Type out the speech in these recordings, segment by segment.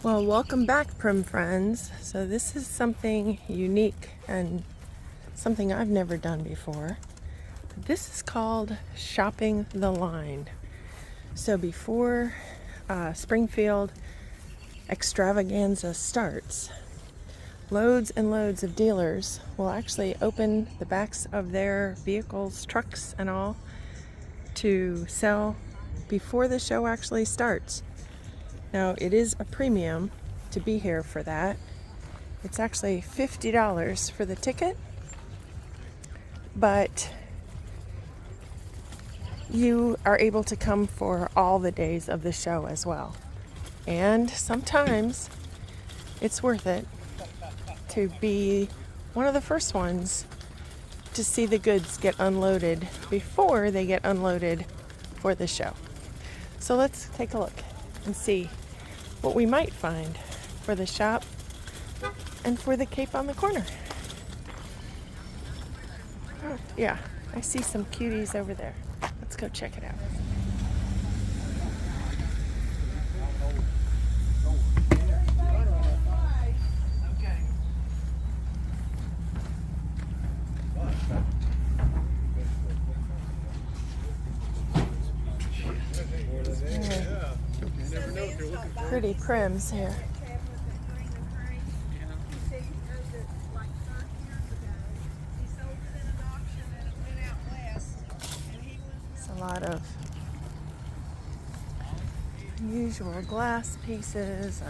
Well, welcome back, Prim friends. So this is something unique and something I've never done before. This is called shopping the line. So before Springfield Extravaganza starts, loads and loads of dealers will actually open the backs of their vehicles, trucks and all, to sell before the show actually starts. Now, it is a premium to be here for that. It's actually $50 for the ticket, but you are able to come for all the days of the show as well. And sometimes it's worth it to be one of the first ones to see the goods get unloaded before they get unloaded for the show. So let's take a look and see what we might find for the shop and for the Cape on the corner. Oh, yeah, I see some cuties over there. Let's go check it out. Pretty prims here. It's a lot of unusual glass pieces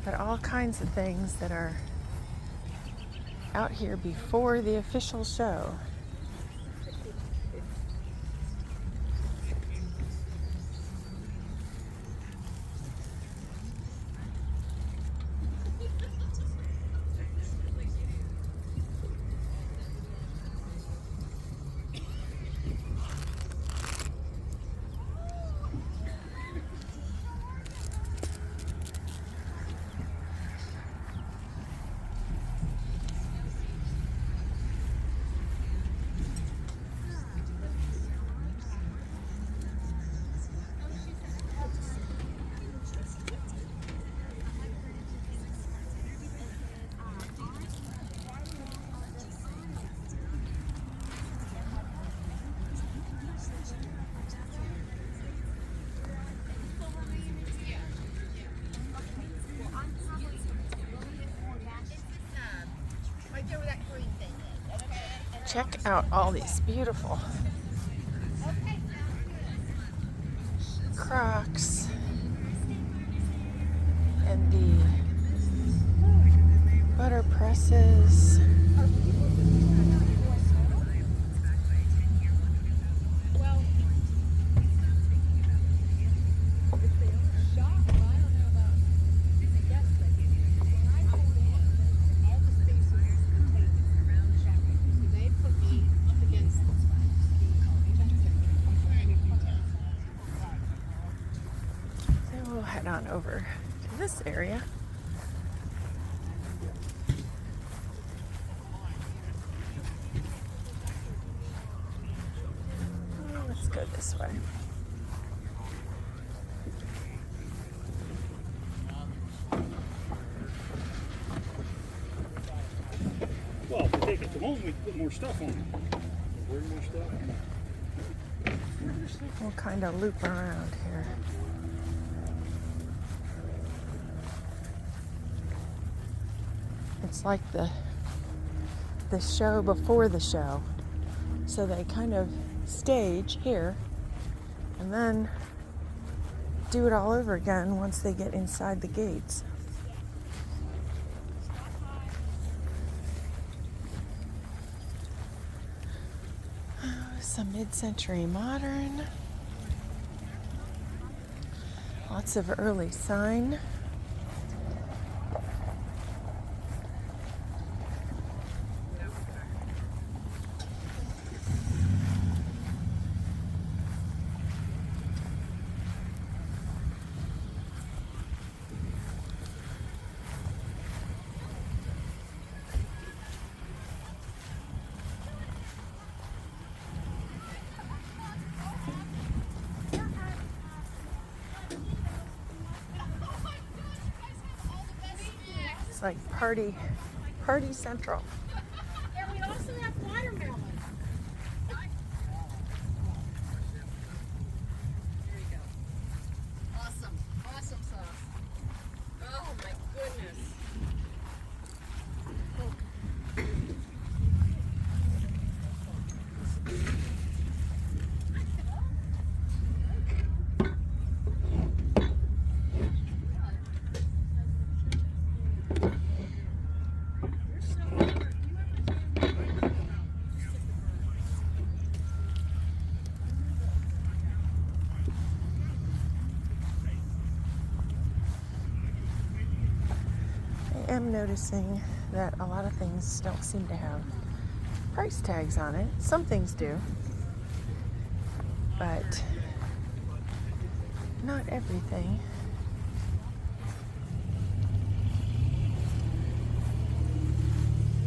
but all kinds of things that are out here before the official show. Check out all these beautiful Crocs and the butter presses. We'll head on over to this area. Let's go this way. Well, if we take it to home, we can put more stuff on it. Bring more stuff. We'll kind of loop around here. It's like the show before the show. So they kind of stage here and then do it all over again once they get inside the gates. Some mid-century modern. Lots of early sign. It's like party central. And we also have watermelon. There you go. Awesome. Awesome sauce. Oh my goodness. I am noticing that a lot of things don't seem to have price tags on it. Some things do, but not everything.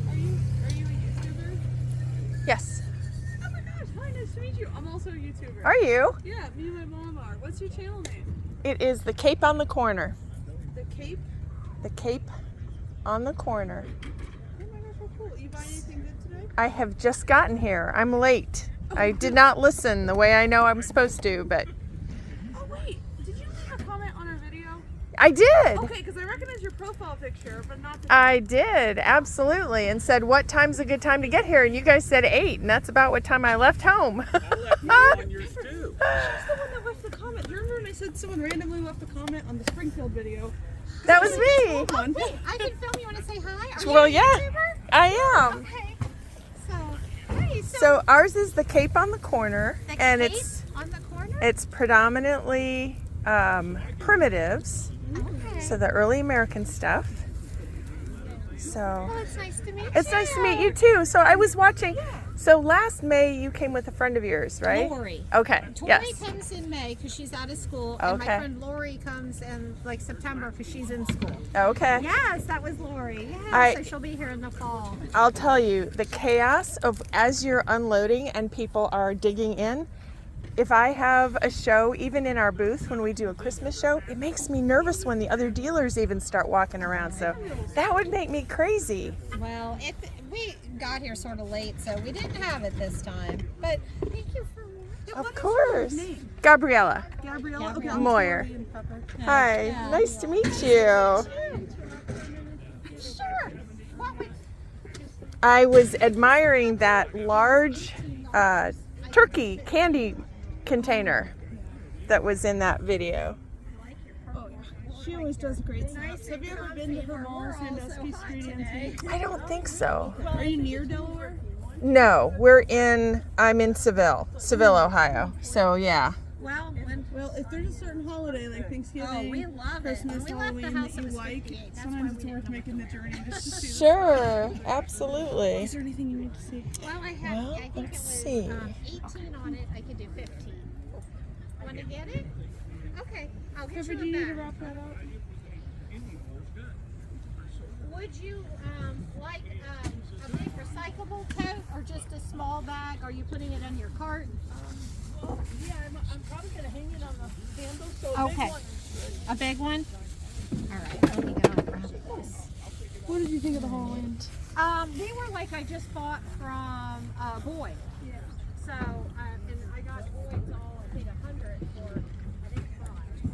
Are you a YouTuber? Yes. Oh my gosh, hi, nice to meet you. I'm also a YouTuber. Are you? Yeah, me and my mom are. What's your channel name? It is the Cape on the Corner. The Cape? The Cape on the Corner. Oh my gosh, how cool. You buy anything good today? I have just gotten here. I'm late. I did not listen the way I know I'm supposed to, but Oh wait, did you leave a comment on our video? I did. Okay, because I recognize your profile picture, but not the I did, absolutely, and said, what time's a good time to get here? And you guys said 8, and that's about what time I left home. I left mine on yours too. She's the one that left the comment. Do you remember when I said someone randomly left a comment on the Springfield video? That was me. One. Wait, I can film you. Want to say hi? Are you Well, a yeah, YouTuber? I am. Okay. So, hey, So ours is the Cape on the Corner, the and Cape on the corner? it's predominantly primitives, Okay. so the early American stuff. So Well, it's nice to meet you. it's nice to meet you too. So I was watching. So last May you came with a friend of yours, right? Lori. Okay. Tori Yes. comes in May because she's out of school, and my Okay. friend Lori comes in like September because she's in school. Okay. Yes, that was Lori. Yeah, I- so she'll be here in the fall. I'll tell you, the chaos of as you're unloading and people are digging in. If I have a show, even in our booth when we do a Christmas show, it makes me nervous when the other dealers even start walking around. So that would make me crazy. Well, we got here sort of late, so we didn't have it this time. But thank you for Of course. name? Gabriella. Gabriella? Gabriella Moir. Lori and Pepper. Hi. Yeah. Nice to meet you. Sure. What would I was admiring that large turkey candy container that was in that video. Oh yeah. She always does great stuff. Have you ever been to her mall, Sandusky Street Antiques? I don't think so. Are you near Delaware? No, I'm in Seville, Ohio. So yeah. well, Well, if there's a certain holiday like Thanksgiving, Oh, we love it. Christmas, We left the Halloween house that at you the like, 58. That's sometimes why it's we worth didn't making the journey just to see. Sure, absolutely. Is there anything you need to see? well, I had. Well, I think let's it was see. 18 on it. I could do 15. Want to get it? Okay, I'll get Pepper, you do you a need to bag. wrap that up? Would you like a big recyclable tote or just a small bag? Are you putting it in your cart? Yeah, I'm probably going to hang it on the handle, so Okay. A big one? All right, let me go and grab this. What did you think of the Halloween? They were like I just bought from Boyd. Yeah. So, and I got Boyd's all, I think, 100 for, I think, 5. So,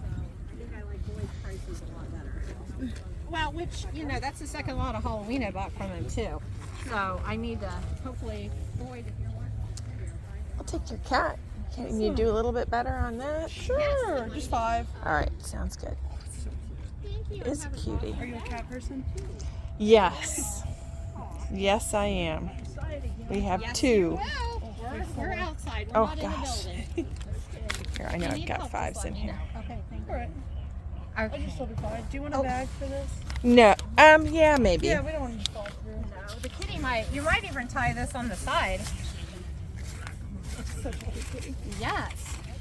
I think I like Boyd's prices a lot better. Well, which, that's the second lot of Halloween I bought from him, too. So, I need to, hopefully, Boyd, if you're watching. I'll take your cat. Can you do a little bit better on that? Sure, just 5. All right, sounds good. Thank you. It's a cutie. Are you a cat person? Yes. Yes, I am. We have 2. Well, we're outside. We're Oh not gosh. in the building. Here, I know If you I've need got help, 5s just in let me here. know. Okay, thank you. Alright, I just told you 5. Do you want a bag for this? No. Yeah, maybe. Yeah, we don't want to fall through. No, the kitty you might even tie this on the side. It's such a good kitty. Yes.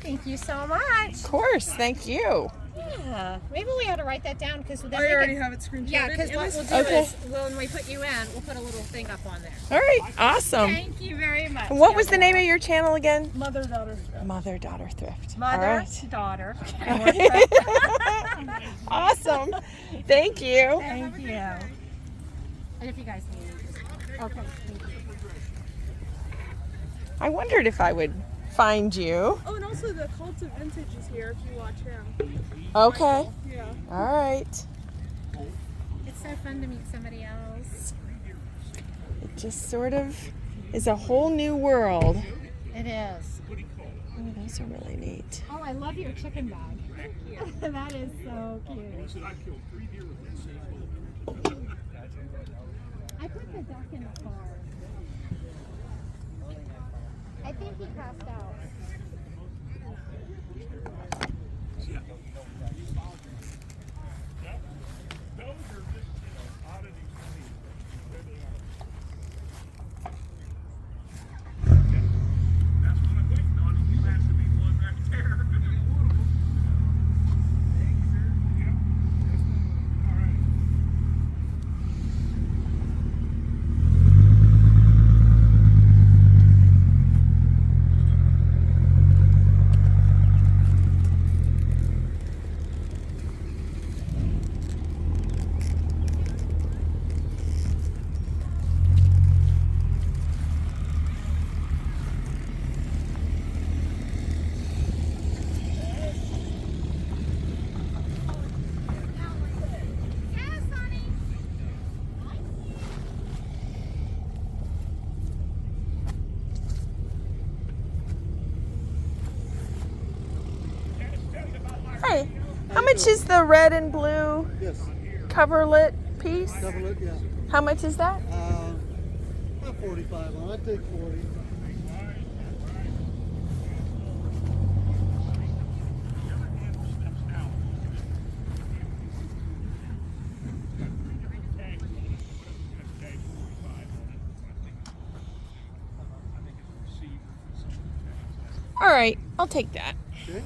Thank you so much. Of course. Thank you. Yeah. Maybe we ought to write that down because then I we already can. have it screenshotted. Yeah, because what we'll do Okay. is when we put you in, we'll put a little thing up on there. All right. Awesome. Thank you very much. What was the name of your channel again? Mother, daughter. Mother Daughter Thrift. Mother, All right. daughter. Awesome. Thank you. Thank you. And if you guys need it, just... Okay, thank you. I wondered if I would find you. Oh, and also the Cult of Vintage is here if you watch him. Okay. Yeah. All right. It's so fun to meet somebody else. It just sort of is a whole new world. It is. Oh, those are really neat. Oh, I love your chicken bag. Thank you. That is so cute. I put the duck in the car. I think he passed out. Hey, how much is the red and blue Yes, coverlet piece? double it, yeah. How much is that? About 45 on. I'd take 40. All right, I'll take that. Okay.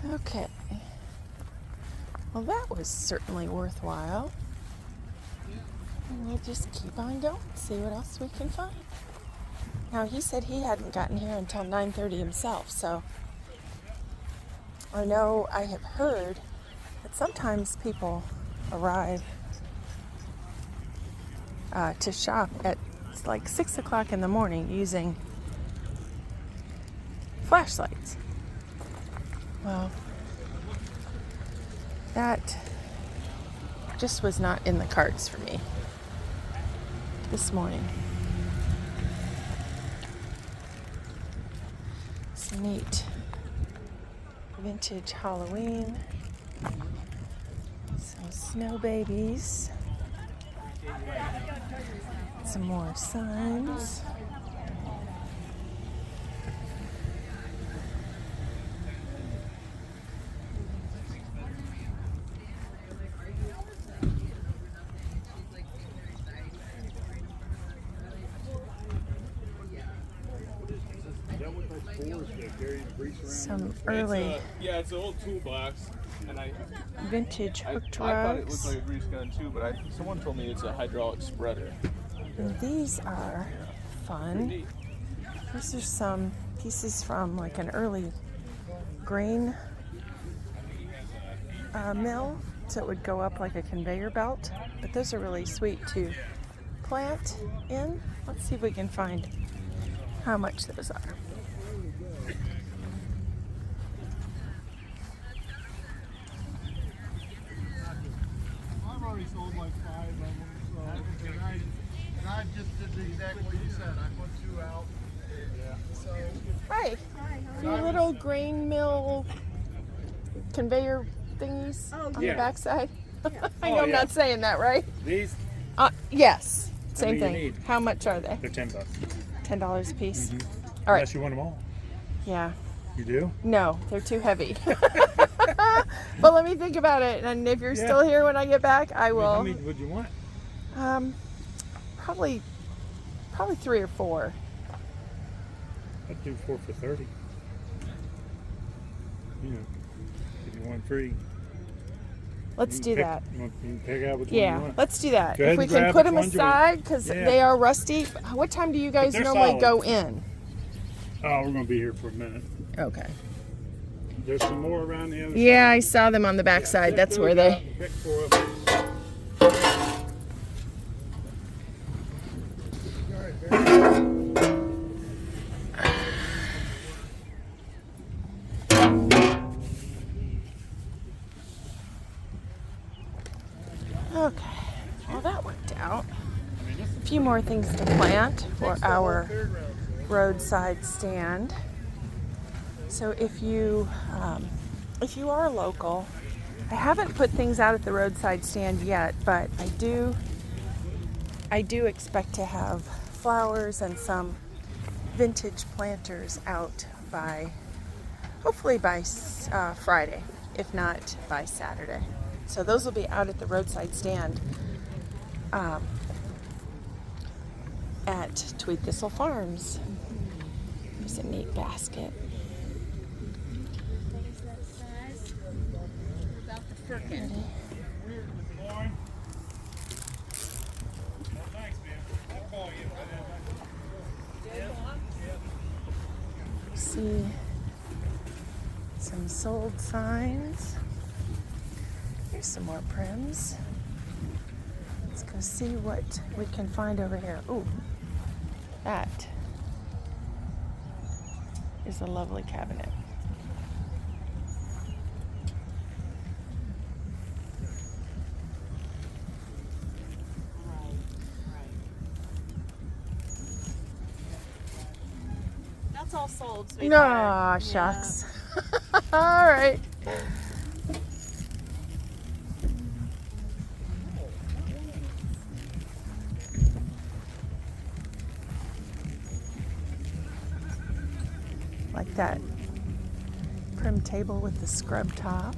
Okay. Well, that was certainly worthwhile. And we'll just keep on going, see what else we can find. Now, he said he hadn't gotten here until 9:30 himself, so I know I have heard that sometimes people arrive to shop at like 6 o'clock in the morning using flashlights. Well, that just was not in the cards for me this morning. Some neat vintage Halloween. Some snow babies. Some more signs. Some early Yeah, it's an old toolbox, and vintage hook I thought it looked drugs. like a grease gun too, but someone told me it's a hydraulic spreader. And these are fun. Neat. These are some pieces from like an early grain mill, so it would go up like a conveyor belt. But those are really sweet to plant in. Let's see if we can find how much those are. I've already sold like 5 of them, so and I just did the exact way you said. I put 2 out. Yeah. So Hi. Your little grain mill conveyor thingies on the yeah. backside. I Oh, know I'm yeah. not saying that right. These, Yes. Same many you thing. need? How much are they? they're $10. $10 a piece. Mhm. All right. Unless you want them all. Yeah. You do? No, they're too heavy. But let me think about it, and if you're Yeah. still here when I get back, I How will. many would you want? Probably 3 or 4. I'd do 4 for 30. You know, if you want free. Let's You do can that. You can pick out which one you Yeah, want. let's do that. Go If ahead we and can grab put which them ones you want. aside, because Yeah. they are rusty. What time do you guys they're normally solid. go in? Oh, we're going to be here for a minute. Okay. There's some more around the other Yeah, I saw them on the backside. That's where they. Pick 4 of them. Okay, well that worked out. A few more things to plant for our roadside stand. So if you are local, I haven't put things out at the roadside stand yet, but I do expect to have flowers and some vintage planters out by, hopefully by Friday, if not by Saturday. So those will be out at the roadside stand at Tweedthistle Farms. There's a neat basket. About the firkin. Lauren? Well, thanks, man. I'll call you. See some sold signs. Here's some more prims. Let's go see what we can find over here. Ooh, that is a lovely cabinet. That's all sold, sweetheart. Aw, shucks. All right. Like that prim table with the scrub top.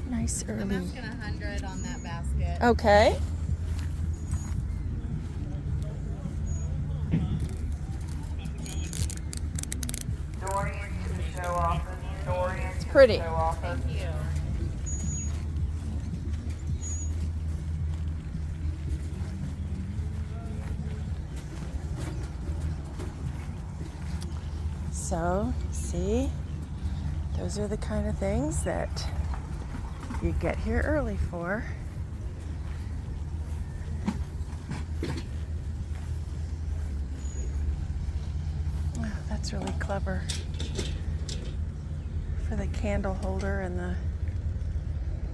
Nice I'm early. asking 100 on that basket. Okay. It's pretty. Thank you. So, see, those are the kind of things that you get here early for. Oh, that's really clever for the candle holder and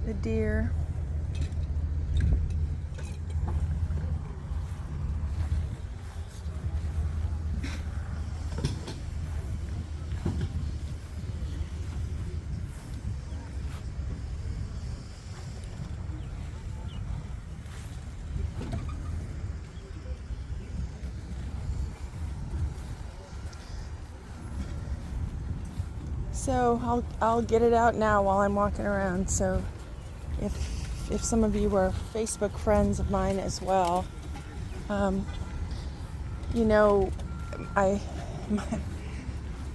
the deer. So I'll get it out now while I'm walking around. So if some of you are Facebook friends of mine as well, you know,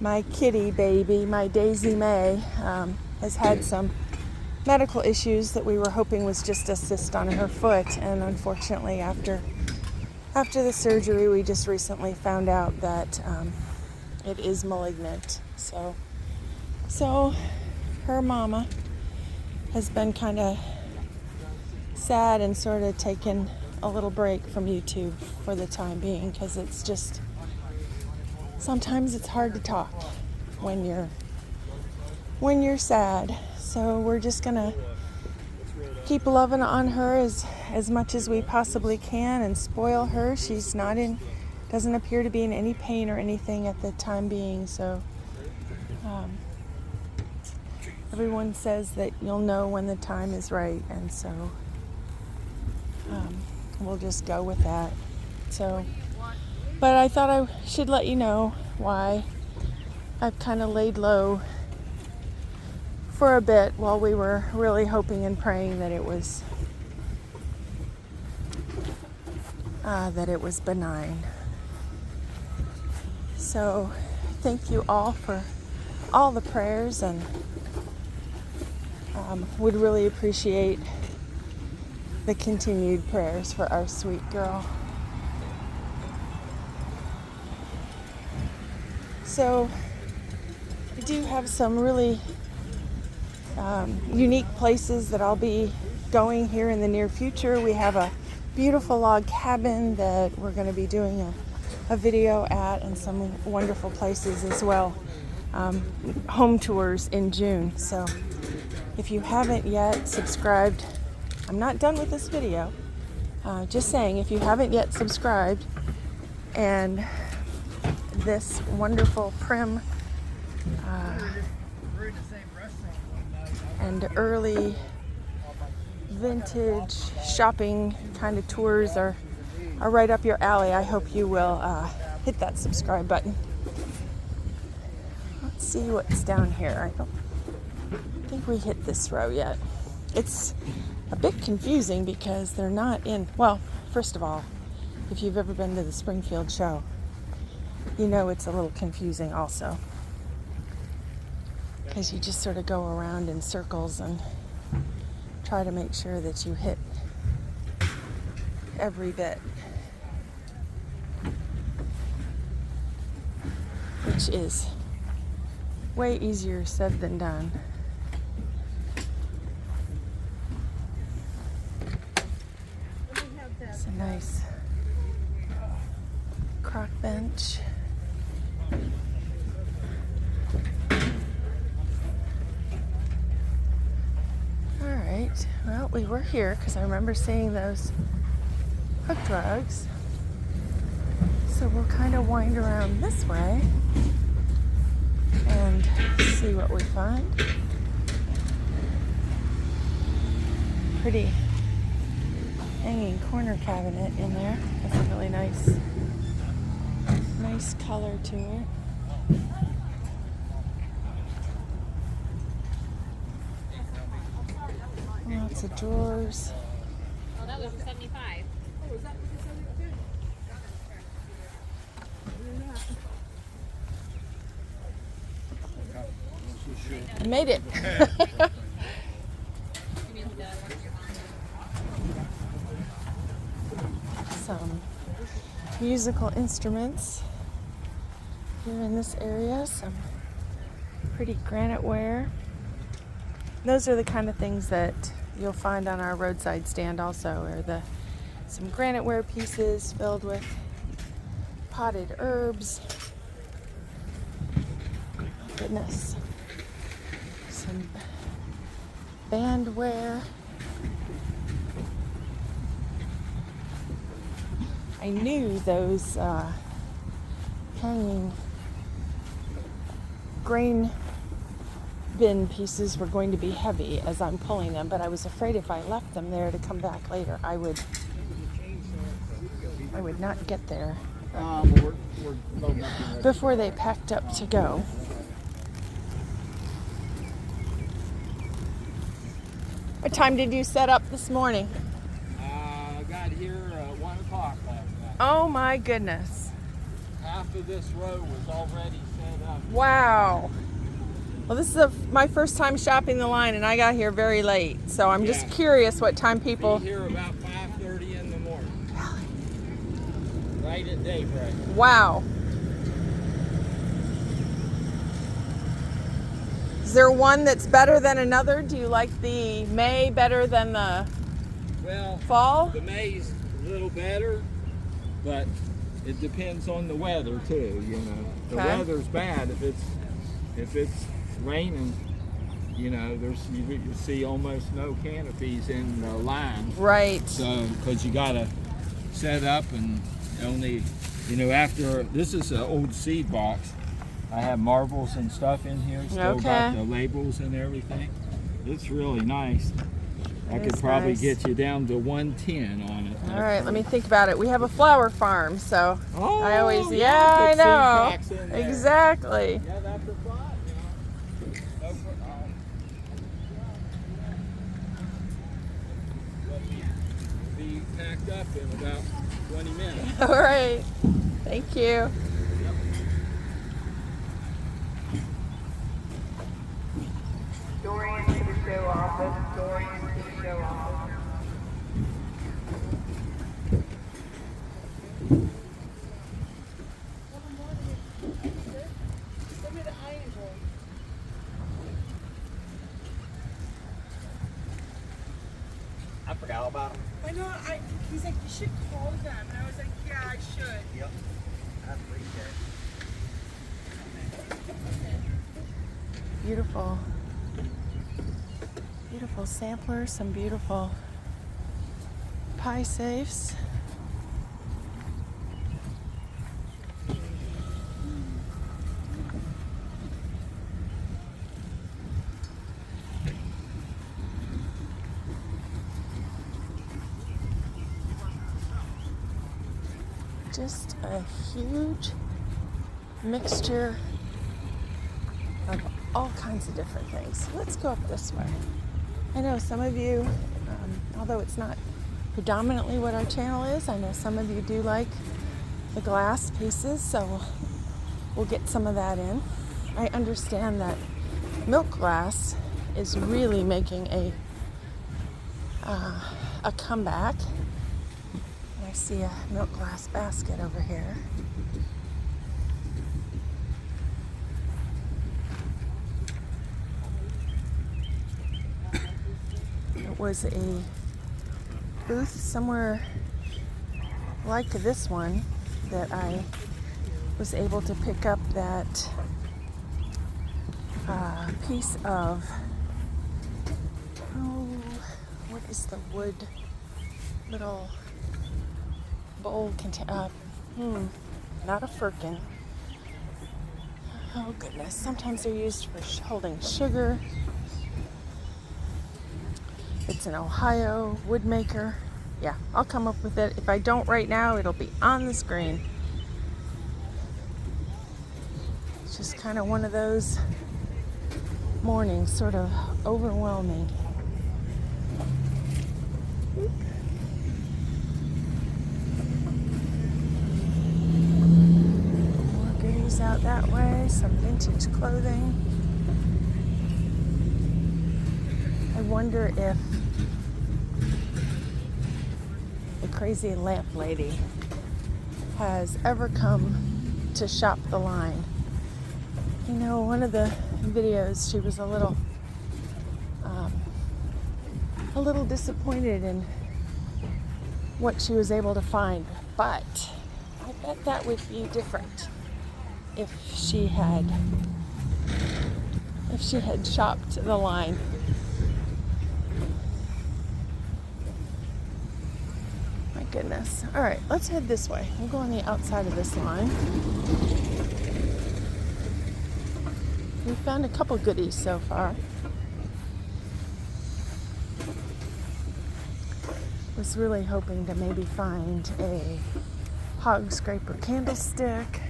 my kitty baby, my Daisy May, has had some medical issues that we were hoping was just a cyst on her foot, and unfortunately after the surgery we just recently found out that it is malignant. So her mama has been kind of sad and sort of taken a little break from YouTube for the time being, because it's just, sometimes it's hard to talk when you're sad. So we're just gonna keep loving on her as much as we possibly can and spoil her. She's doesn't appear to be in any pain or anything at the time being. So everyone says that you'll know when the time is right, and so we'll just go with that. So, but I thought I should let you know why I've kind of laid low for a bit while we were really hoping and praying that it was benign. So thank you all for all the prayers and would really appreciate the continued prayers for our sweet girl. So I do have some really unique places that I'll be going here in the near future. We have a beautiful log cabin that we're going to be doing a video at, and some wonderful places as well. Home tours in June. So if you haven't yet subscribed, I'm not done with this video. Just saying, if you haven't yet subscribed, and this wonderful prim and early vintage shopping kind of tours are right up your alley, I hope you will hit that subscribe button. Let's see what's down here. I don't think we hit this row yet. It's a bit confusing because they're not in, well, first of all, if you've ever been to the Springfield show, you know it's a little confusing also, because you just sort of go around in circles and try to make sure that you hit every bit, which is way easier said than done. It's a nice crock bench. Alright, well, we were here because I remember seeing those hook drugs. So we'll kind of wind around this way and see what we find. Pretty hanging corner cabinet in there. That's a really nice color to it. Lots of drawers. Oh, that was a 75. Oh, was that I made it. Some musical instruments here in this area. Some pretty granite ware. Those are the kind of things that you'll find on our roadside stand also, are some granite ware pieces filled with potted herbs. Goodness. Some bandware. I knew those hanging grain bin pieces were going to be heavy as I'm pulling them, but I was afraid if I left them there to come back later, I would not get there before they packed up to go. What time did you set up this morning? I got here at 1 o'clock last night. Oh my goodness. Half of this row was already set up. Wow. Well, this is my first time shopping the line, and I got here very late, so I'm just curious what time people... Be here about 5:30 in the morning. Right at daybreak. Wow. Is there one that's better than another? Do you like the May better than the fall? The May's a little better, but it depends on the weather too, you know. The weather's bad if it's raining, you know, you see almost no canopies in the line. Right. So, because you gotta set up and only, you know, after, this is an old seed box. I have marbles and stuff in here, still got the labels and everything. It's really nice. I could probably get you down to 110 on it. All right, let me think about it. We have a flower farm, so I always, put I seed know. packs in there. Exactly. Yeah, that's a thought, you know. Be packed up in about 20 minutes. All right. Thank you. Door into the show off of stories to show off. I forgot all about them. I know. He's like, you should call them, and I was like, yeah, I should. Yep. I appreciate it. Beautiful. Beautiful samplers, some beautiful pie safes. Just a huge mixture of all kinds of different things. Let's go up this way. I know some of you, although it's not predominantly what our channel is, I know some of you do like the glass pieces, so we'll get some of that in. I understand that milk glass is really making a comeback. I see a milk glass basket over here. It was a booth somewhere like this one that I was able to pick up that piece of, what is the wood little bowl container? Not a firkin. Oh goodness, sometimes they're used for holding sugar. It's an Ohio wood maker. Yeah, I'll come up with it. If I don't right now, it'll be on the screen. It's just kind of one of those mornings, sort of overwhelming. More goodies out that way, some vintage clothing. I wonder if the crazy lamp lady has ever come to shop the line. You know, one of the videos, she was a little disappointed in what she was able to find, but I bet that would be different if she had shopped the line. My goodness. All right, let's head this way. We'll go on the outside of this line. We found a couple goodies so far. Was really hoping to maybe find a hog scraper candlestick.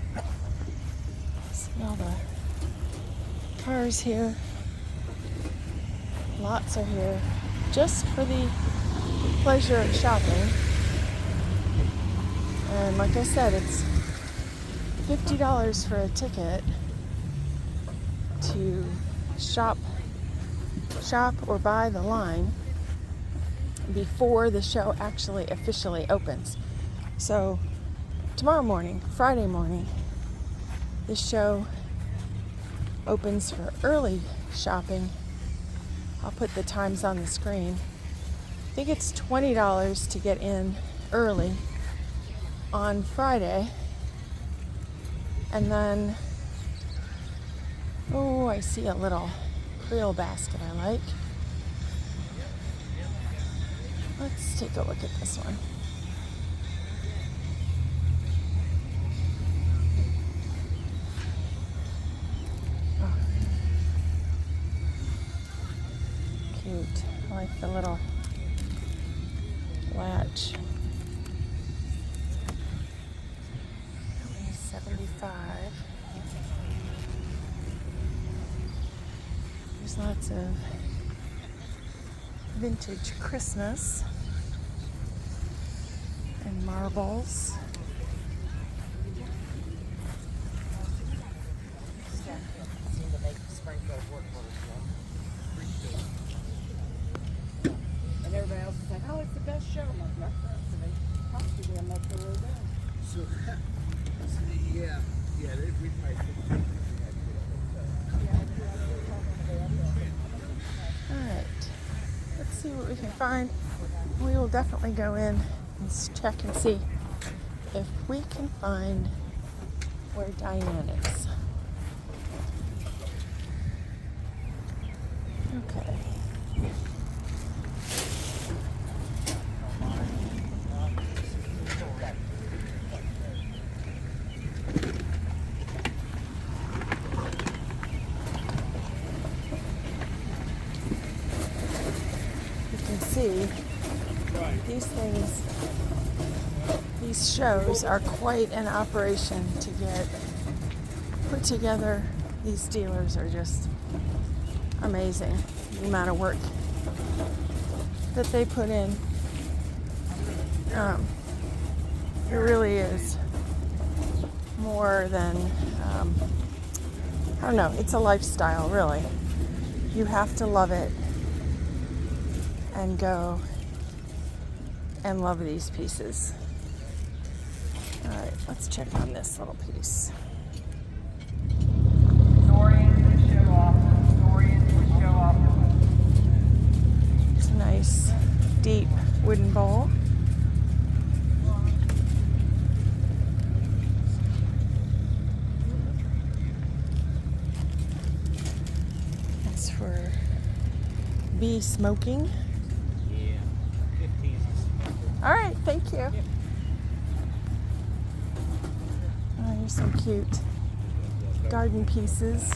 See all the cars here. Lots are here just for the pleasure of shopping. And like I said, it's $50 for a ticket to shop or buy the line before the show actually officially opens. So tomorrow morning, Friday morning, the show opens for early shopping. I'll put the times on the screen. I think it's $20 to get in early on Friday. And then, oh, I see a little Creole basket I like. Let's take a look at this one. Oh. Cute. I like the little latch. $75. There's lots of vintage Christmas and marbles. Seem to make Springfield work for us. it's the best show. I'm like, they talk to them up the way down. So, yeah, we might. Alright, let's see what we can find. We will definitely go in and check and see if we can find where Diane is. Okay. See, these things, these shows are quite an operation to get put together. These dealers are just amazing. The amount of work that they put in. It really is more than, I don't know, it's a lifestyle, really. You have to love it and go and love these pieces. All right, let's check on this little piece. It's a nice, deep wooden bowl. That's for bee smoking. All right, thank you. Oh, here's some cute garden pieces.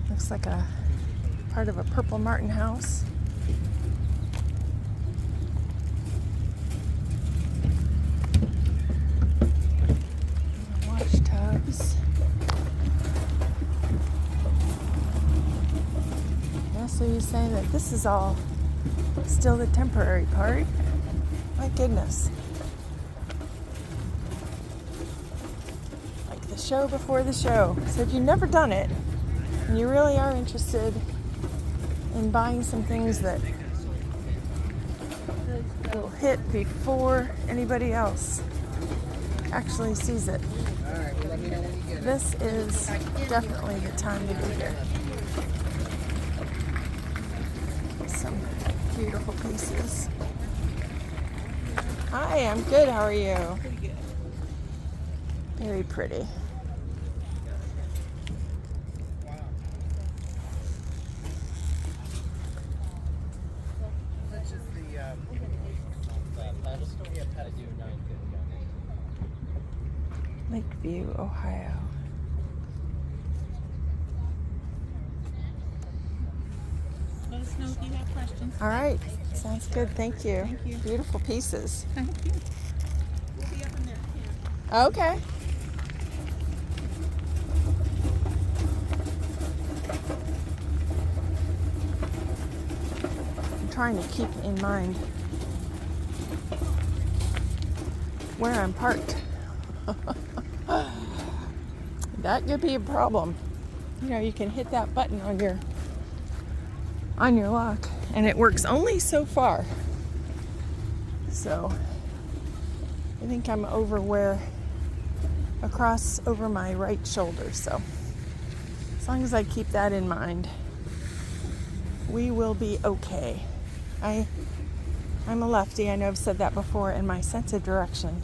Looks like a part of a purple martin house. Wash tubs. Yeah, so you're saying that this is all still the temporary part? My goodness. Like the show before the show. So if you've never done it, and you really are interested in buying some things that will hit before anybody else actually sees it, this is definitely the time to be here. Some beautiful pieces. Hi, I'm good. How are you? Pretty good. Very pretty. That's just the pedestal. Yeah, pedestal. Lakeview, Ohio. Let us know if you have questions. All right. Sounds good. Thank you. Thank you. Beautiful pieces. Thank you. We'll be up in there at 10. Okay. I'm trying to keep in mind where I'm parked. That could be a problem. You know, you can hit that button on your lock and it works only so far. So I think I'm across over my right shoulder. So as long as I keep that in mind, we will be okay. I'm a lefty. I know I've said that before, and my sense of direction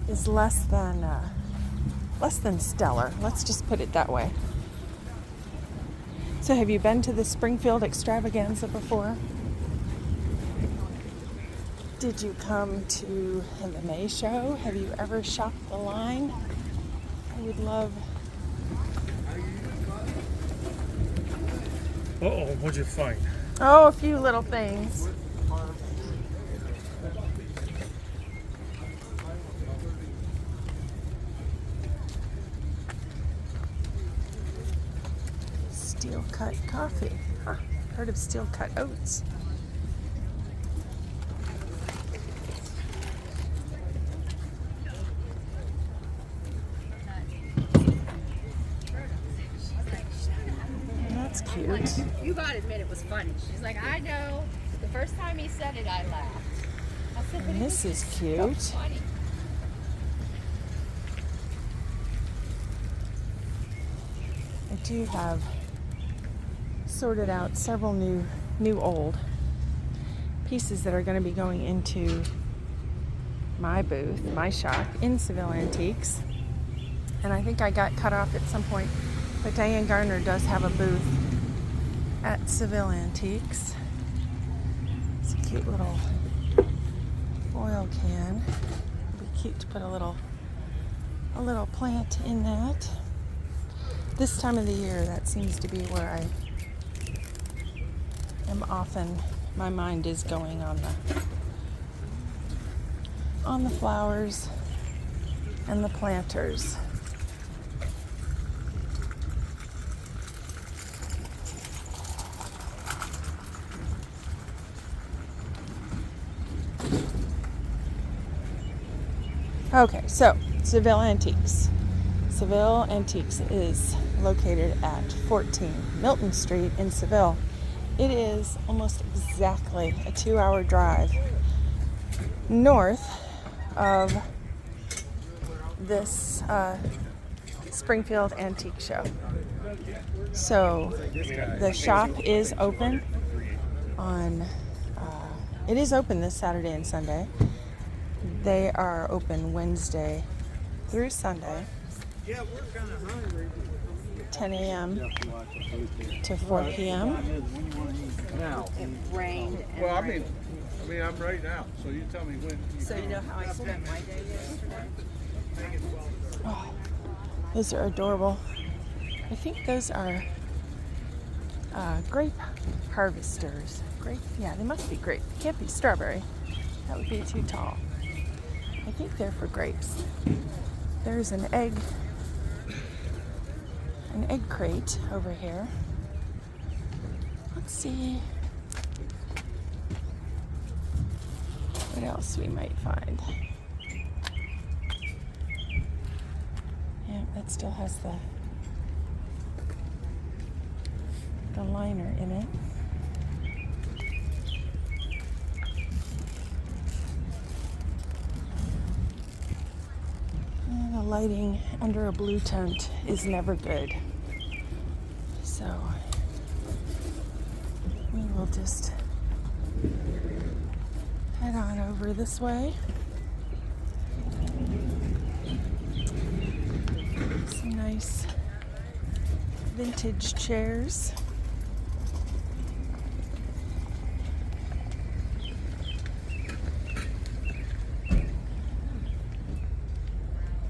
is less than stellar. Let's just put it that way. So have you been to the Springfield Extravaganza before? Did you come to the May show? Have you ever shopped the line? I would love... Uh-oh, what'd you find? Oh, a few little things. Steel cut coffee. Huh. Heard of steel cut oats. That's cute. You gotta admit it was funny. She's like, I know. The first time he said it, I laughed. I said, but And this is cute. funny. I do have sorted out several new old pieces that are going to be going into my booth, my shop in Seville Antiques. And I think I got cut off at some point, but Diane Garner does have a booth at Seville Antiques. It's a cute little oil can. It'd be cute to put a little plant in that. This time of the year, that seems to be where I am often, my mind is going on the flowers and the planters. Okay, so Seville Antiques. Seville Antiques is located at 14 Milton Street in Seville. It is almost exactly a 2-hour drive north of this Springfield Antique Show. So the shop is open on, it is open this Saturday and Sunday. They are open Wednesday through Sunday, 10 a.m. to 4 p.m. Now. It rained and Well, I rained. mean, I'm right now, so you tell me when. So you know how I spent my day yesterday? Oh, those are adorable. I think those are grape harvesters. Grape? Yeah, they must be grape. Can't be strawberry. That would be too tall. I think they're for grapes. There's an egg crate over here. Let's see what else we might find. Yeah, that still has the liner in it. And the lighting under a blue tent is never good. So we will just head on over this way. Some nice vintage chairs.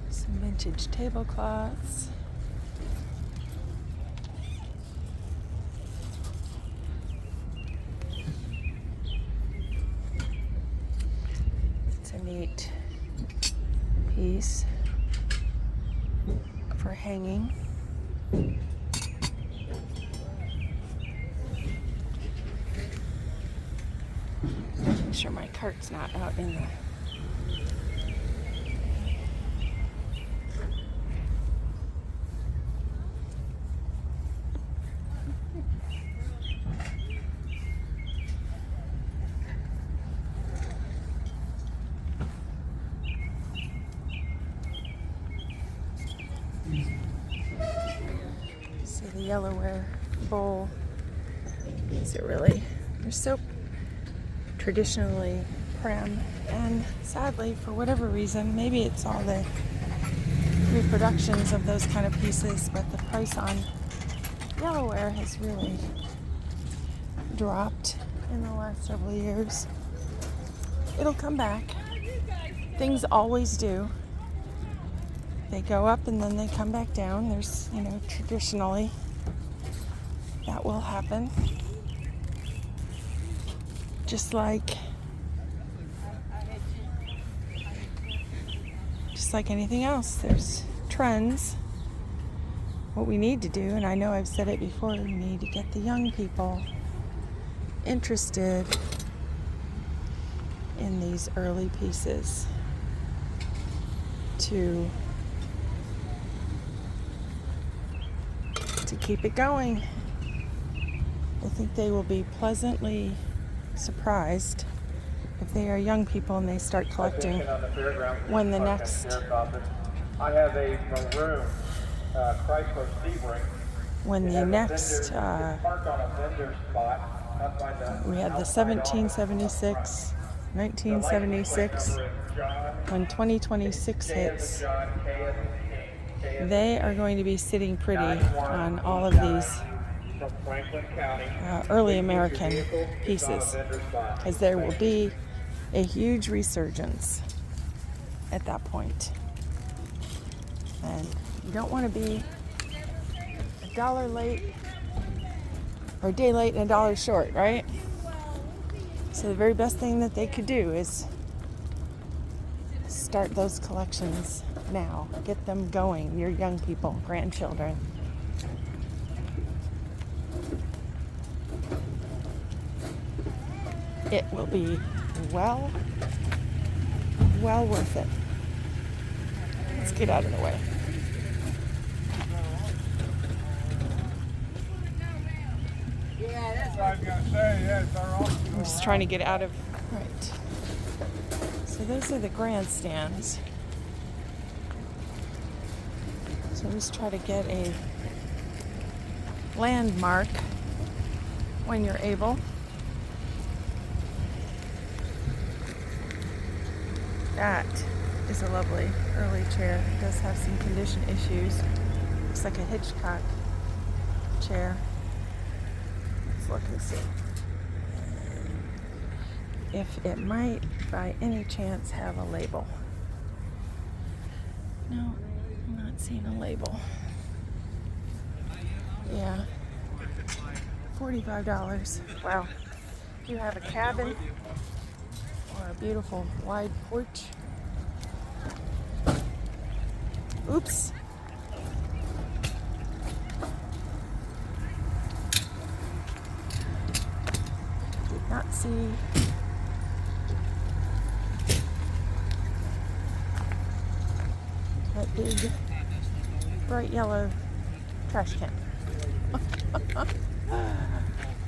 Some vintage tablecloths. It's a neat piece for hanging. Making sure my cart's not out in the the yellowware bowl. Is it really? They're so traditionally prim, and sadly, for whatever reason, maybe it's all the reproductions of those kind of pieces, but the price on yellowware has really dropped in the last several years. It'll come back. Things always do. They go up and then they come back down. There's, traditionally that will happen. Just like anything else, there's trends. What we need to do, and I know I've said it before, we need to get the young people interested in these early pieces to keep it going. I think they will be pleasantly surprised if they are young people and they start collecting when the next I have a maroon Chrysler Sebring. Park on a vendor spot up by the we had the 1776, 1976. When 2026 hits, they are going to be sitting pretty on all of these early American pieces, because there will be a huge resurgence at that point. And you don't want to be a dollar late or a day late and a dollar short, right? So the very best thing that they could do is start those collections now. Get them going, your young people, grandchildren. It will be well worth it. Let's get out of the way. I'm just trying to get out of. Right. So those are the grandstands. So just try to get a landmark when you're able. That is a lovely early chair. It does have some condition issues. Looks like a Hitchcock chair. Let's look and see if it might by any chance have a label. No, I'm not seeing a label. Yeah, $45. Wow. If you have a cabin or a beautiful wide porch. Oops. Did not see. That big bright yellow trash can. I'm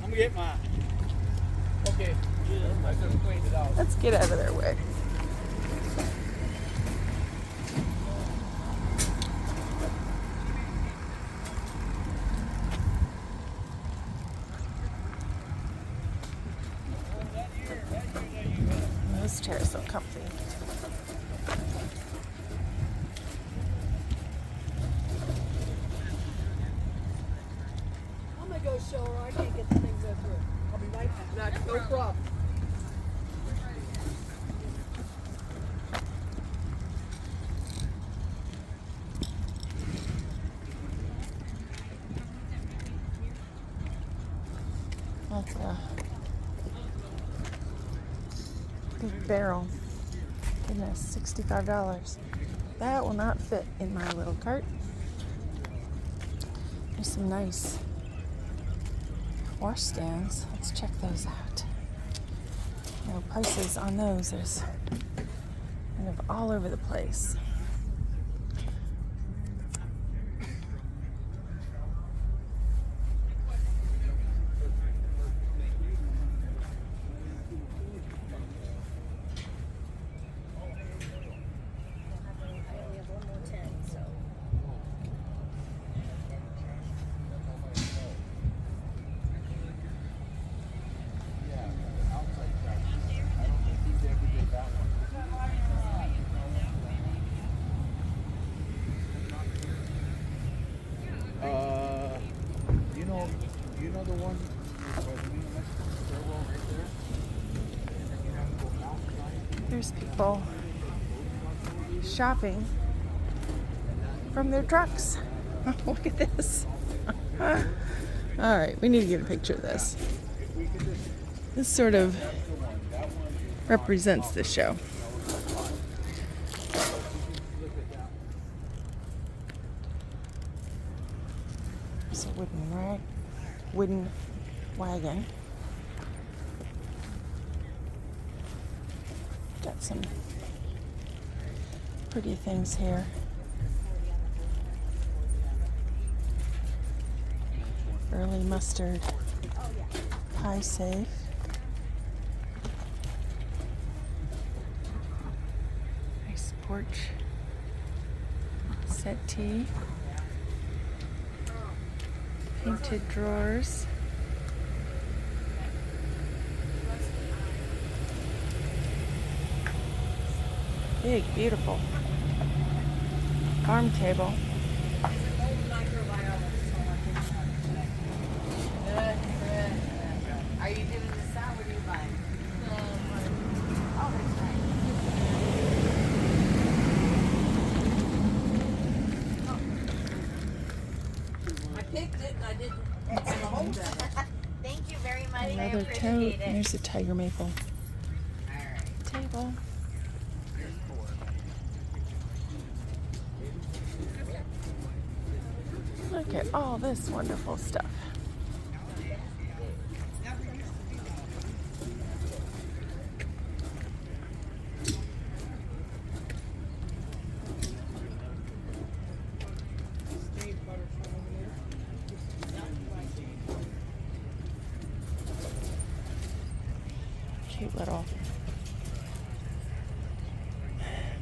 gonna get mine. Okay. I just cleaned it out. Let's get out of their way. Those chairs are so comfy. I'm gonna go show her. I can't get the things up here. I'll be right back. No problem. That's a big barrel. Goodness, $65. That will not fit in my little cart. There's some nice washstands. Let's check those out. You know, prices on those is kind of all over the place. You know the one There's people shopping from their trucks. Look at this. All right, we need to get a picture of this. This sort of represents the show. It's a wooden wagon. Got some pretty things here. Early mustard. Pie safe. Nice porch settee. Painted drawers. Big, beautiful farm table. Are you doing the sound? What are you buying? I picked it and I didn't. Thank you very much. Another tote. There's a tiger maple table. Look at all this wonderful stuff. Cute little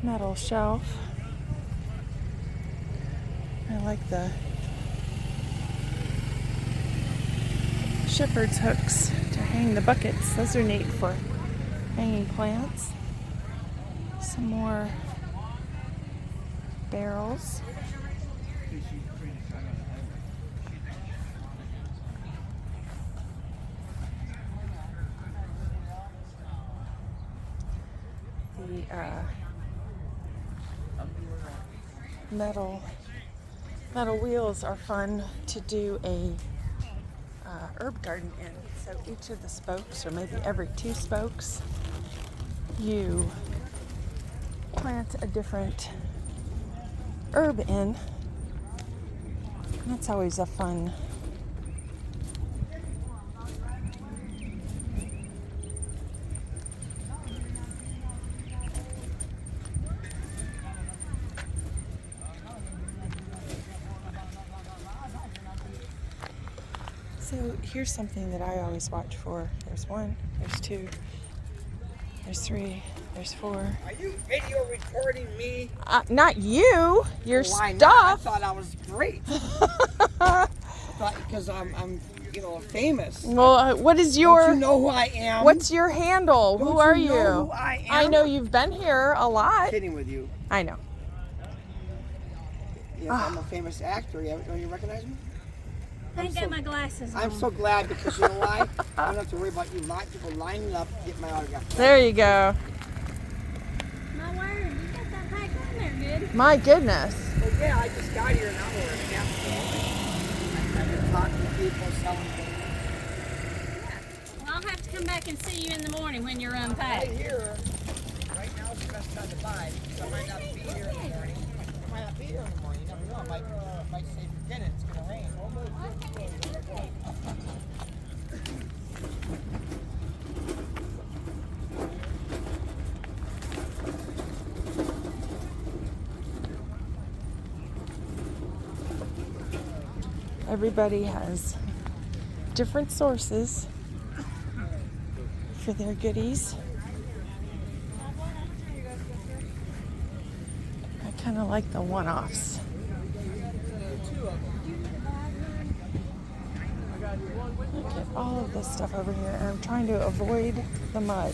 metal shelf. I like the shepherd's hooks to hang the buckets. Those are neat for hanging plants. Some more barrels. The metal wheels are fun to do a herb garden in. So each of the spokes, or maybe every 2 spokes, you plant a different herb in. And that's always a fun So here's something that I always watch for. There's 1, there's 2, there's 3, there's 4. Are you video recording me? Not you, your Why stuff. not? I thought I was great. I thought because I'm famous. Well, what is your? Don't you know who I am? What's your handle? Don't who are you you? know who I am? I know you've been here a lot. I'm kidding with you. I know. Yeah, I'm a famous actor. Don't you recognize me? I ain't got my glasses on. I'm so glad because you know why? I don't have to worry about people lining up to get my autograph. There you go. My word, you got that pack on there, good. My goodness. Well, yeah, I just got here an hour and a half ago. I've been talking to people, selling things. Well, I'll have to come back and see you in the morning when you're Right unpacked. here, right now is the best time to buy because I might not be here in the morning. I might not be here in the morning. You never know. I might say forget it. It's going to rain. Everybody has different sources for their goodies. I kind of like the one-offs. Look at all of this stuff over here, and I'm trying to avoid the mud.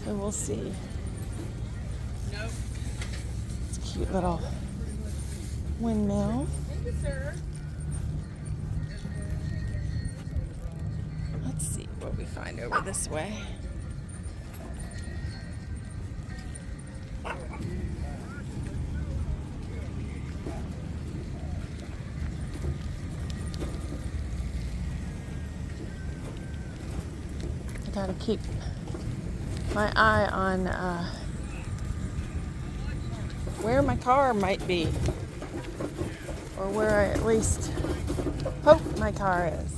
So we'll see. It's a cute little windmill. Let's see what we find over this way. I gotta keep my eye on where my car might be, or where I at least hope my car is.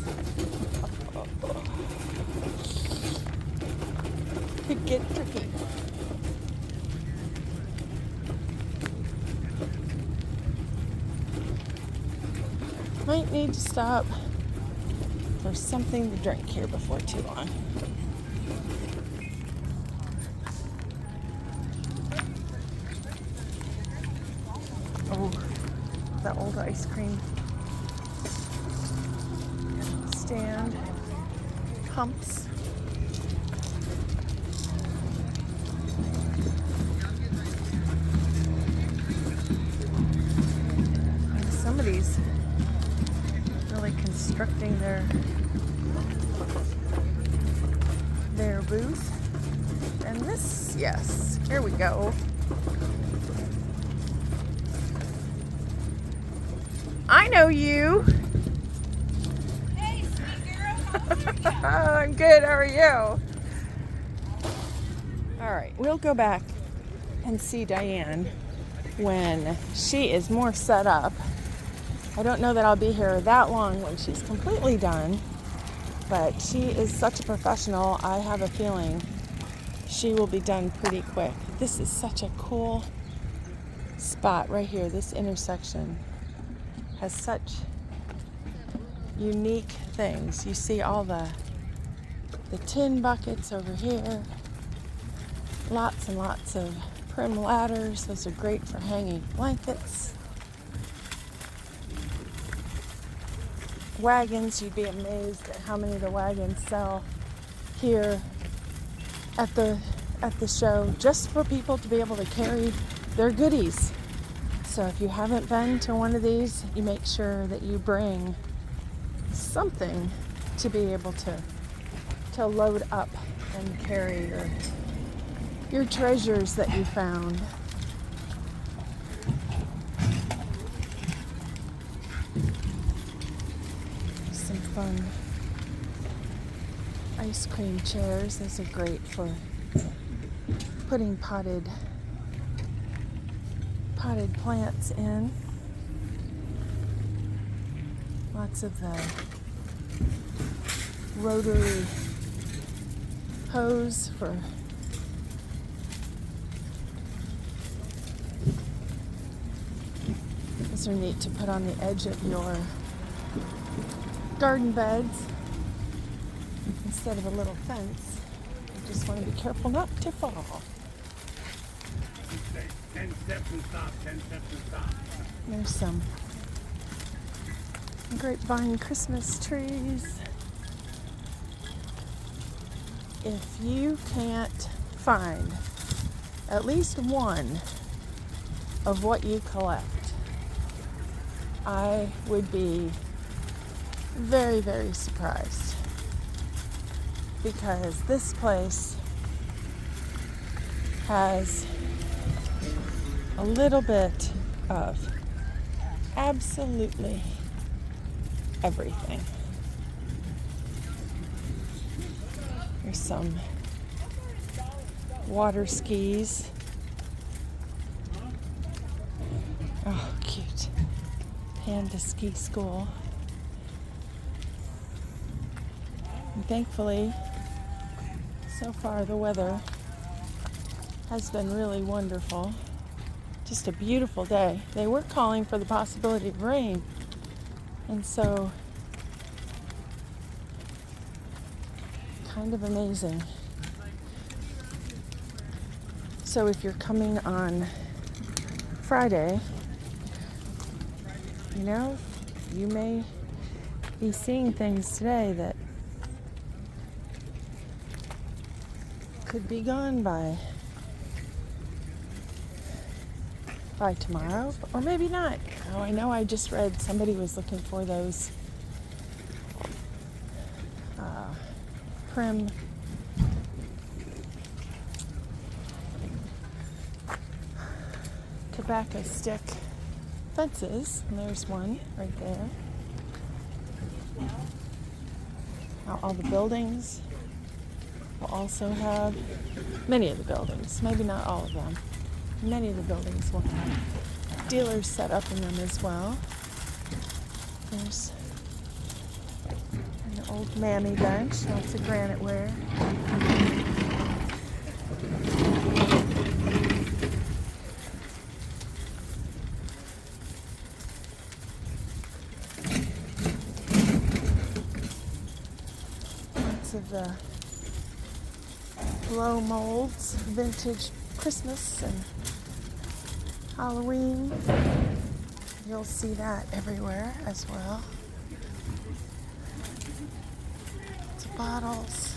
Could get tricky. Might need to stop for something to drink here before too long. Oh, the old ice cream stand, pumps. And somebody's really constructing their booth. And this, yes, here we go. I know you. Hey, sweet girl. I'm good. How are you? All right, we'll go back and see Diane when she is more set up. I don't know that I'll be here that long when she's completely done, but she is such a professional. I have a feeling she will be done pretty quick. This is such a cool spot right here. This intersection has such unique things. You see all the tin buckets over here. Lots and lots of prim ladders. Those are great for hanging blankets. Wagons, you'd be amazed at how many of the wagons sell here at the show, just for people to be able to carry their goodies. So if you haven't been to one of these, you make sure that you bring something to be able to load up and carry your treasures that you found. Some fun ice cream chairs. Those are great for putting potted plants in. Lots of the rotary hose for those are neat to put on the edge of your garden beds instead of a little fence. You just want to be careful not to fall. 10 steps and stop, 10 steps and stop. There's some grapevine Christmas trees. If you can't find at least one of what you collect, I would be very, very surprised, because this place has a little bit of absolutely everything. There's some water skis. Oh, cute. Panda ski school. And thankfully, so far the weather has been really wonderful. Just a beautiful day. They were calling for the possibility of rain, and so kind of amazing. So if you're coming on Friday, you know, you may be seeing things today that could be gone by tomorrow, or maybe not. Oh, I know I just read somebody was looking for those prim tobacco stick fences, and there's one right there. Now, all the buildings will also have, many of the buildings, maybe not all of them, many of the buildings will have dealers set up in them as well. There's an old mammy bench, lots of granite ware. Lots of the blow molds, vintage Christmas and Halloween. You'll see that everywhere as well. Lots of bottles.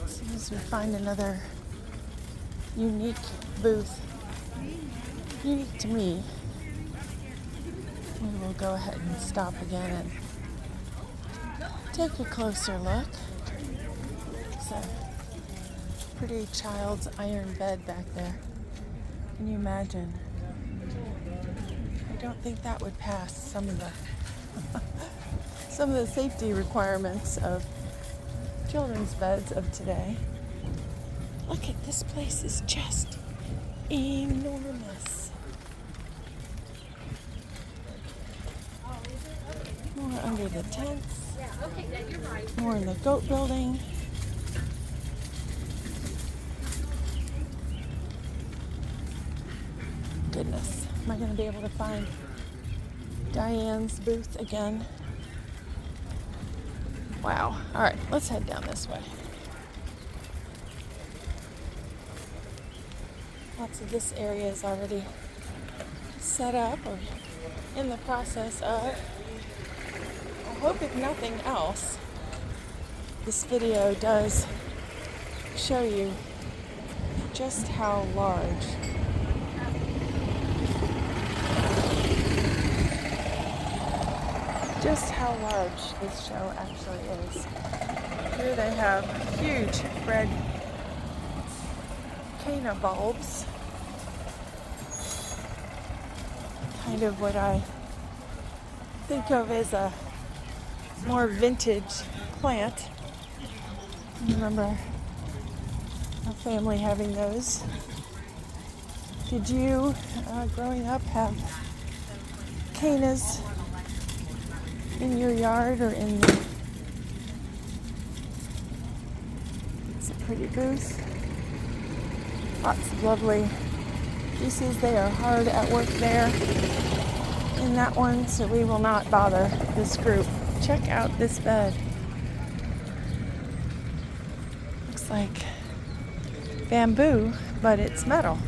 As soon as we find another unique booth, unique to me, we will go ahead and stop again and take a closer look. It's a pretty child's iron bed back there. Can you imagine? I don't think that would pass some of the safety requirements of children's beds of today. Look at this place is just enormous. More under the tents. More in the goat building. Goodness, am I going to be able to find Diane's booth again? Wow. All right, let's head down this way. Lots of this area is already set up or in the process of. I hope if nothing else, this video does show you just how large this show actually is. Here they have huge red cana bulbs, kind of what I think of as a more vintage plant. I remember a family having those. Did you, growing up, have canas in your yard or in the... It's a pretty booth. Lots of lovely pieces. They are hard at work there in that one, so we will not bother this group. Check out this bed. Looks like bamboo, but it's metal.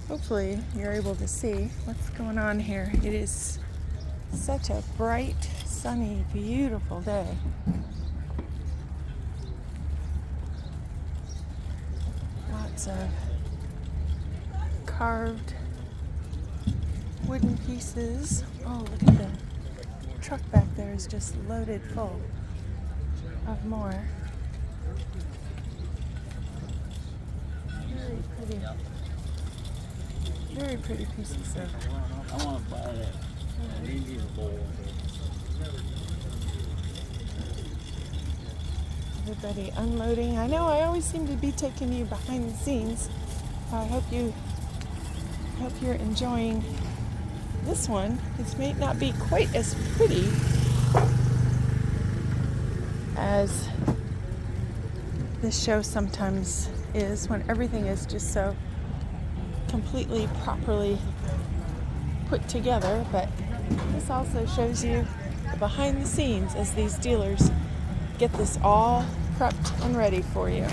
Hopefully you're able to see what's going on here. It is such a bright, sunny, beautiful day. Lots of carved wooden pieces. Oh, look at the truck back there is just loaded full of more. Very pretty. Very pretty pieces of. I want to buy that Indian bowl. Everybody unloading. I know I always seem to be taking you behind the scenes. I hope you're enjoying this one. It may not be quite as pretty as this show sometimes is, when everything is just so completely properly put together, but this also shows you the behind the scenes as these dealers get this all prepped and ready for you.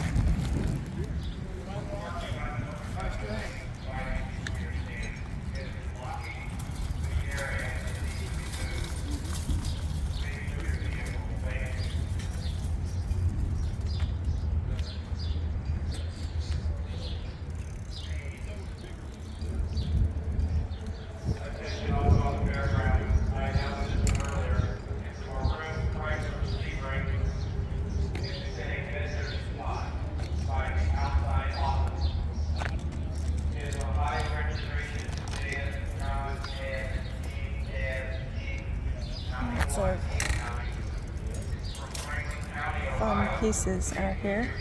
Of fun pieces out here.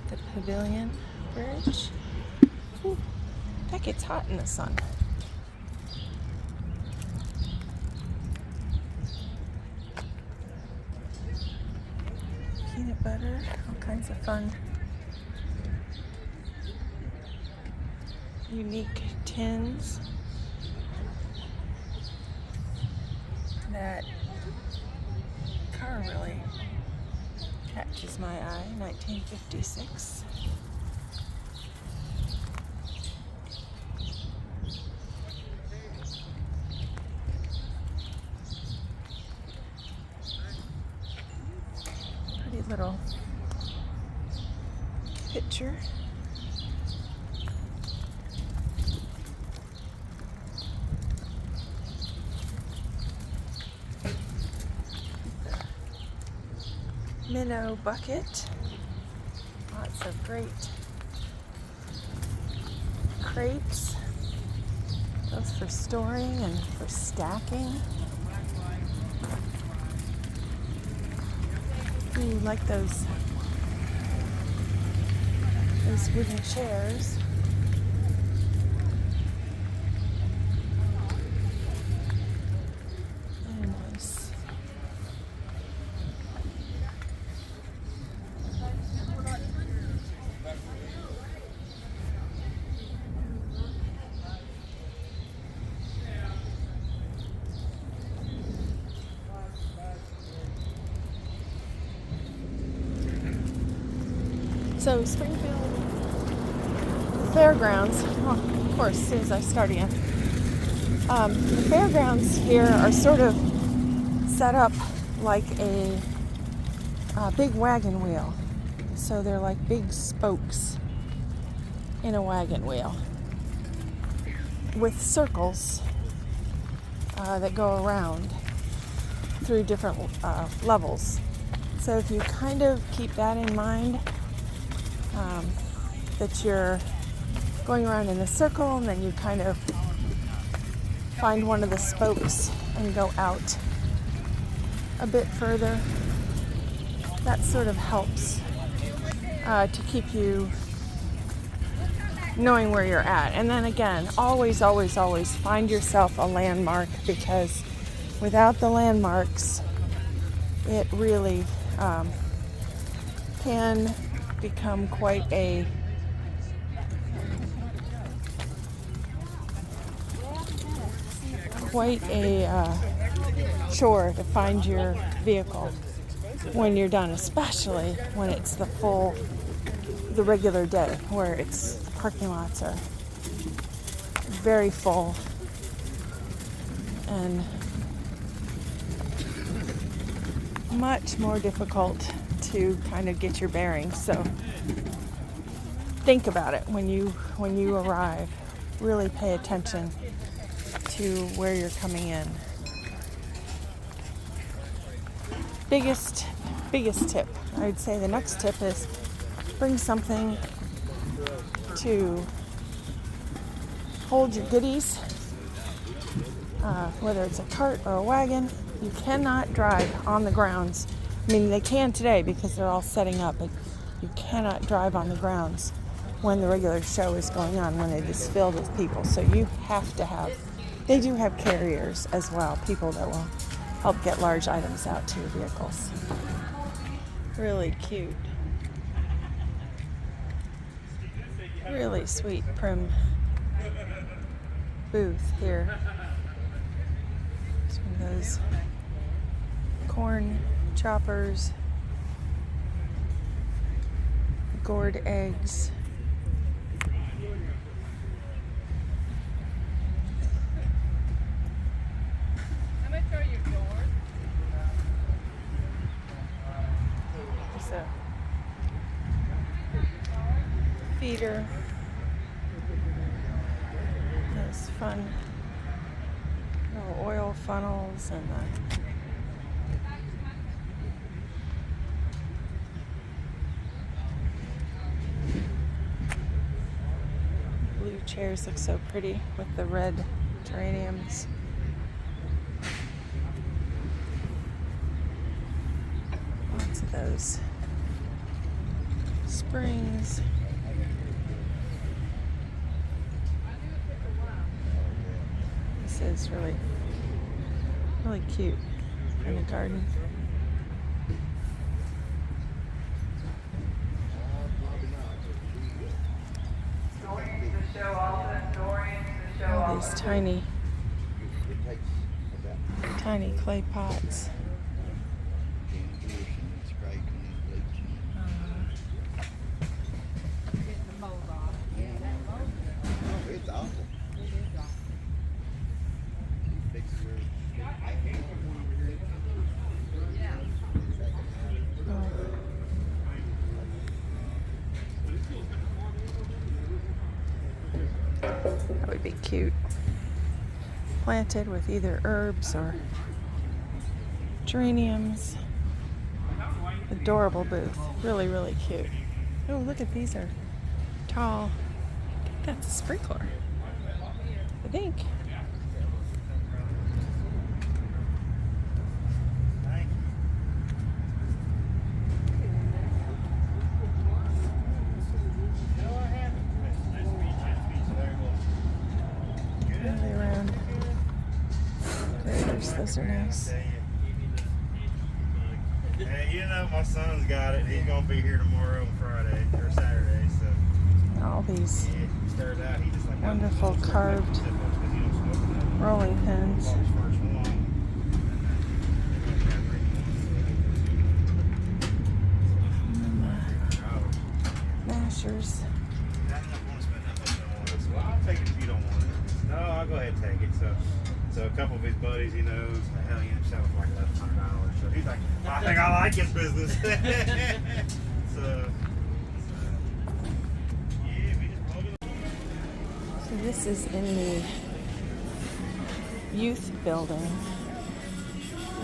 The pavilion bridge. Ooh. That gets hot in the sun. Peanut butter, all kinds of fun, unique tins. That car really catches my eye, 1956. Pretty little picture. Minnow bucket. Lots of great crates, both for storing and for stacking. Ooh, like those wooden chairs. Very nice. So Springfield Fairgrounds, well, of course, as soon as I start again, the fairgrounds here are sort of set up like a big wagon wheel. So they're like big spokes in a wagon wheel with circles that go around through different levels. So if you kind of keep that in mind, that you're going around in a circle and then you kind of find one of the spokes and go out a bit further, that sort of helps to keep you knowing where you're at. And then again, always find yourself a landmark, because without the landmarks, it really can become quite a chore to find your vehicle when you're done, especially when it's the regular day, where it's parking lots are very full and much more difficult to kind of get your bearings. So think about it when you arrive. Really pay attention to where you're coming in. Biggest tip, I would say the next tip is bring something to hold your goodies, whether it's a cart or a wagon. You cannot drive on the grounds. I mean, they can today because they're all setting up, but you cannot drive on the grounds when the regular show is going on, when it is filled with people. So you have to have, they do have carriers as well, people that will help get large items out to your vehicles. Really cute. Really sweet prim booth here. Some of those corn choppers, gourd eggs. There's a feeder. Those fun little oil funnels and blue chairs look so pretty with the red geraniums. Lots of those springs. This is really, really cute in the garden. All these tiny clay pots. It's awful. That would be cute. Planted with either herbs or geraniums. Adorable booth. Really, really cute. Oh, look at these are tall. That's a sprinkler, I think. Really round graders. Those are nice. Hey, you know my son's got it. He's gonna be here tomorrow and Friday or Saturday. So All these yeah, started out. He just like wonderful carved rolling pins. Mashers. Well, I'll take it if you don't want it. No, I'll go ahead and take it. So a couple of his buddies he knows, hell, he ended up selling for like $1,100. So he's like, I think I like his business. so yeah, we just plug it. So this is in the youth building,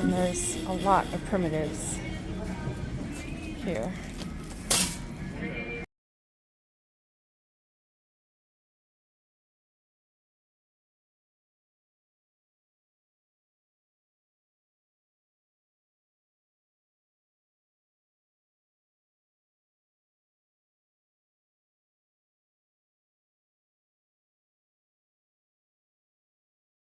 and there's a lot of primitives here.